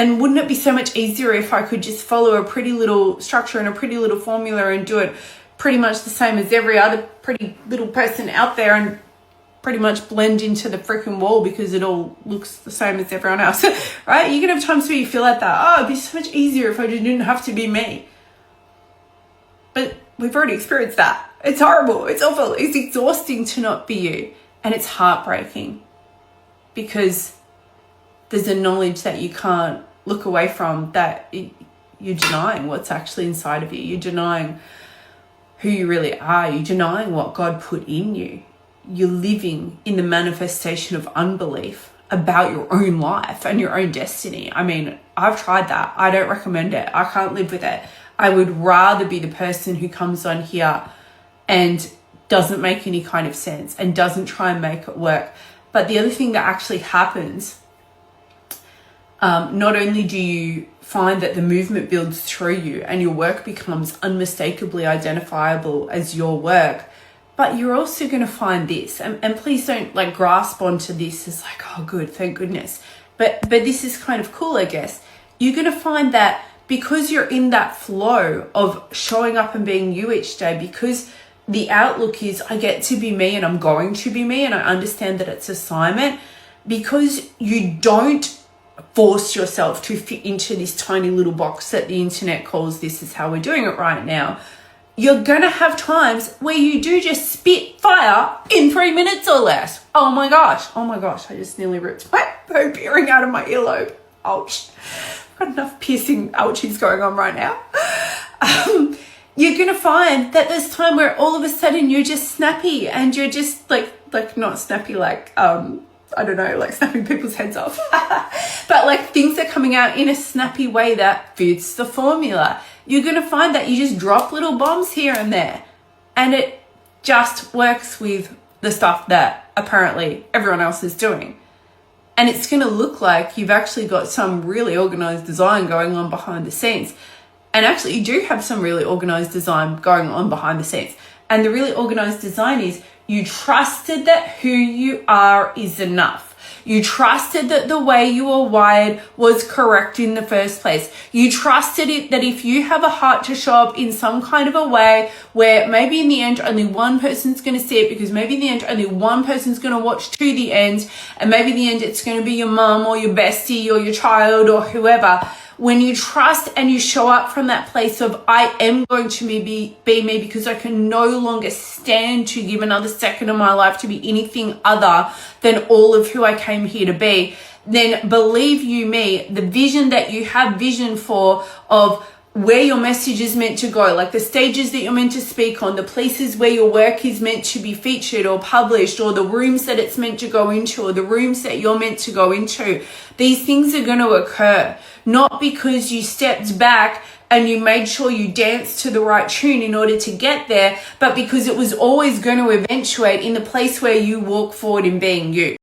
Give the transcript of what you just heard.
And wouldn't it be so much easier if I could just follow a pretty little structure and a pretty little formula and do it pretty much the same as every other pretty little person out there and pretty much blend into the freaking wall because it all looks the same as everyone else, right? You're going to have times where you feel like that. Oh, it'd be so much easier if I just didn't have to be me. But we've already experienced that. It's horrible. It's awful. It's exhausting to not be you. And it's heartbreaking because there's a knowledge that you can't look away from, that you're denying what's actually inside of you. You're denying who you really are. You're denying what God put in you. You're living in the manifestation of unbelief about your own life and your own destiny. I mean, I've tried that. I don't recommend it. I can't live with it. I would rather be the person who comes on here and doesn't make any kind of sense and doesn't try and make it work. But the other thing that actually happens, not only do you find that the movement builds through you and your work becomes unmistakably identifiable as your work, but you're also going to find this, and please don't like grasp onto this as like, oh good, thank goodness. But this is kind of cool, I guess. You're going to find that because you're in that flow of showing up and being you each day, because the outlook is I get to be me and I'm going to be me and I understand that it's assignment, because you don't force yourself to fit into this tiny little box that the internet calls this is how we're doing it right now. You're going to have times where you do just spit fire in 3 minutes or less. Oh my gosh. I just nearly ripped my hope earring out of my earlobe. Ouch. I've got enough piercing ouchies going on right now. You're going to find that there's time where all of a sudden you're just snappy and you're just like not snappy like, I don't know, like snapping people's heads off. But like things are coming out in a snappy way that fits the formula. You're going to find that you just drop little bombs here and there. And it just works with the stuff that apparently everyone else is doing. And it's going to look like you've actually got some really organized design going on behind the scenes. And actually you do have some really organized design going on behind the scenes. And the really organized design is you trusted that who you are is enough. You trusted that the way you were wired was correct in the first place. You trusted it that if you have a heart to show up in some kind of a way where maybe in the end only one person's going to see it, because maybe in the end only one person's going to watch to the end, and maybe in the end it's going to be your mum or your bestie or your child or whoever. When you trust and you show up from that place of I am going to be me because I can no longer stand to give another second of my life to be anything other than all of who I came here to be, then believe you me, the vision that you have vision for of where your message is meant to go, like the stages that you're meant to speak on, the places where your work is meant to be featured or published, or the rooms that it's meant to go into, or the rooms that you're meant to go into. These things are going to occur, not because you stepped back and you made sure you danced to the right tune in order to get there, but because it was always going to eventuate in the place where you walk forward in being you.